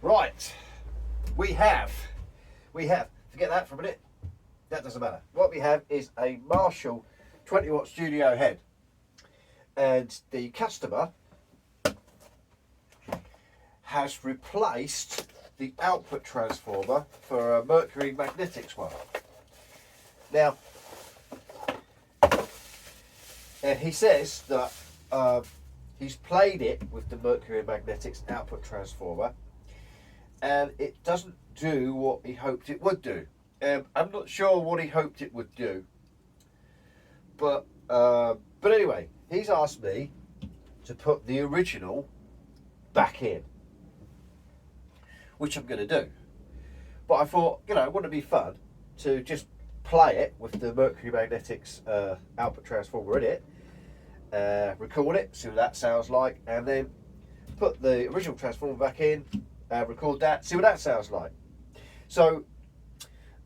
Right, we have, forget that for a minute, that doesn't matter. What we have is a Marshall 20 watt studio head, and the customer has replaced the output transformer for a Mercury magnetics one. Now, he says that he's played it with the Mercury magnetics output transformer and it doesn't do what he hoped it would do. I'm not sure what he hoped it would do, but anyway, he's asked me to put the original back in, which I'm going to do. But I thought, you know, wouldn't it be fun to just play it with the Mercury magnetics output transformer in it, record it, see what that sounds like, and then put the original transformer back in, record that, see what that sounds like. So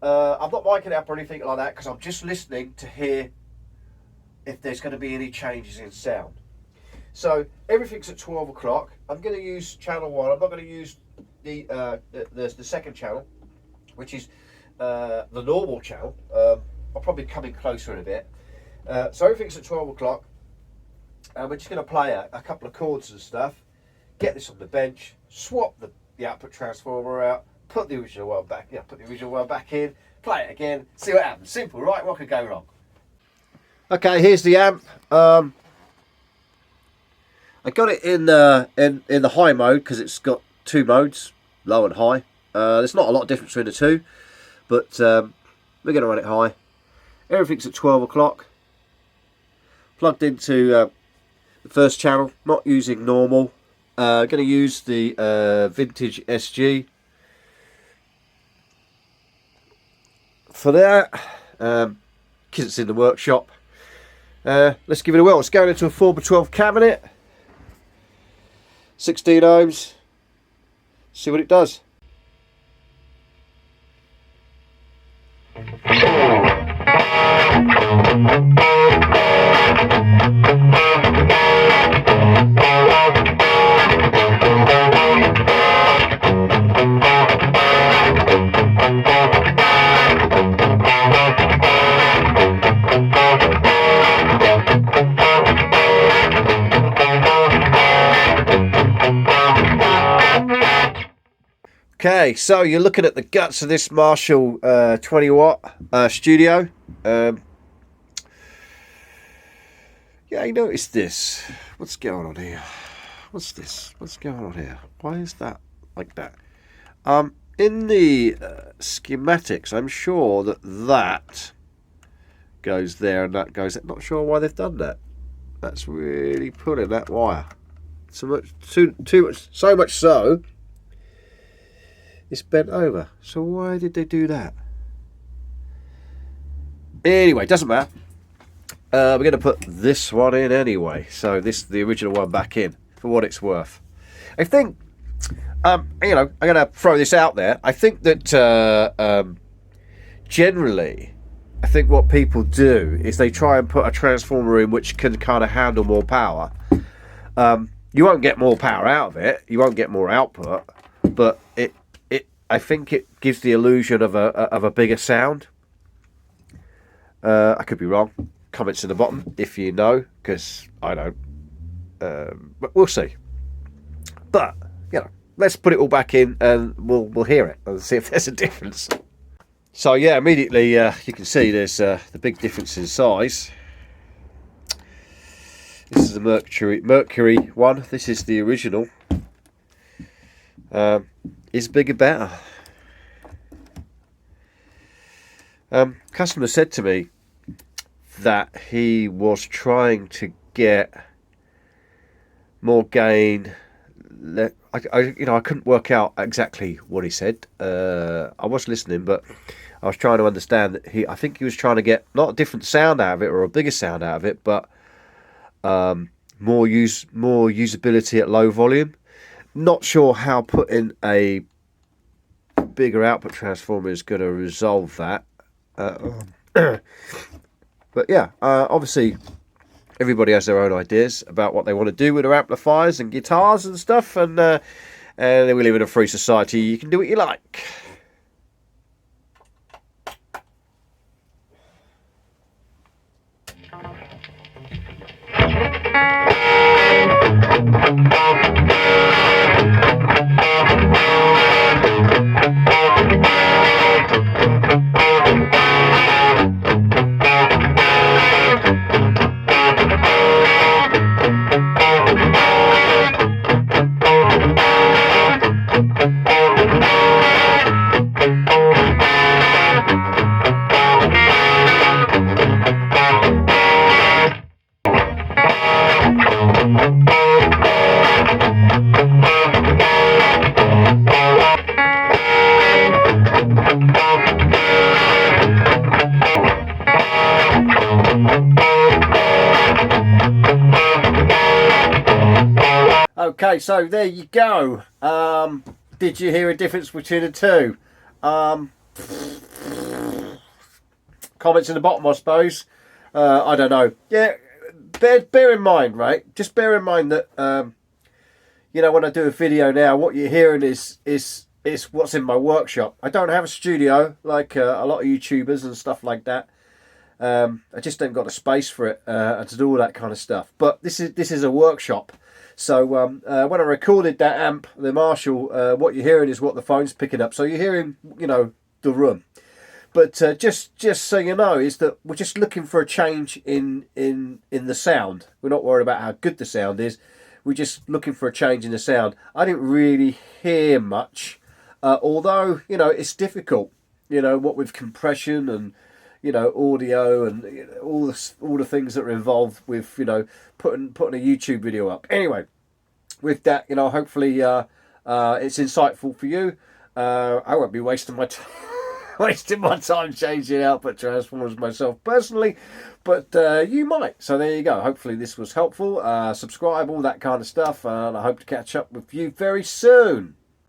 I'm not miking it up or anything like that because I'm just listening to hear if there's going to be any changes in sound. So everything's at 12 o'clock. I'm going to use channel 1. I'm not going to use the second channel, which is the normal channel. I'll probably come in closer in a bit. So everything's at 12 o'clock. And we're just going to play a couple of chords and stuff, get this on the bench, swap the output transformer out, put the original one back, in, play it again, see what happens. Simple, right? What could go wrong? Okay, here's the amp. I got it in the high mode because it's got two modes, low and high. There's not a lot of difference between the two, but we're going to run it high. Everything's at 12 o'clock. Plugged into the first channel, not using normal. Going to use the vintage SG for that, because it's in the workshop. Let's give it a whirl. It's going into a 4x12 cabinet, 16 ohms. See what it does. Okay, so you're looking at the guts of this Marshall 20 watt studio. Yeah, you notice this. What's going on here? What's this? What's going on here? Why is that like that? In the schematics, I'm sure that goes there and that goes there. Not sure why they've done that. That's really pulling that wire. So much so it's bent over. So why did they do that? Anyway, doesn't matter. We're going to put this one in anyway. So the original one back in for what it's worth. I think, I'm going to throw this out there. I think that generally, I think what people do is they try and put a transformer in which can kind of handle more power. You won't get more power out of it. You won't get more output, but I think it gives the illusion of a bigger sound. I could be wrong. Comments in the bottom if you know, because I don't. But we'll see. But let's put it all back in and we'll hear it and see if there's a difference. So yeah, immediately you can see there's the big difference in size. This is the Mercury one. This is the original. Is bigger better. Customer said to me that he was trying to get more gain. I couldn't work out exactly what he said. I was listening, but I was trying to understand that I think he was trying to get not a different sound out of it or a bigger sound out of it, but more usability at low volume. Not sure how putting a bigger output transformer is going to resolve that. But yeah, obviously everybody has their own ideas about what they want to do with their amplifiers and guitars and stuff, and And then we live in a free society. You can do what you like. Okay, so there you go. Did you hear a difference between the two? Comments in the bottom, I suppose. I don't know. Yeah, bear in mind, right? Just bear in mind that you know, when I do a video now, what you're hearing is what's in my workshop. I don't have a studio like a lot of YouTubers and stuff like that. I just don't got the space for it to do all that kind of stuff. But this is a workshop. So when I recorded that amp, the Marshall, what you're hearing is what the phone's picking up. So you're hearing, you know, the room. But just so you know, is that we're just looking for a change in the sound. We're not worried about how good the sound is. We're just looking for a change in the sound. I didn't really hear much, although, you know, it's difficult. You know, what with compression and, you know, audio and, you know, all the things that are involved with, you know, putting a YouTube video up. Anyway, with that, you know, hopefully it's insightful for you. I won't be wasting my time. Wasting my time changing output transformers myself personally, but you might. So there you go. Hopefully this was helpful. Subscribe, all that kind of stuff, and I hope to catch up with you very soon.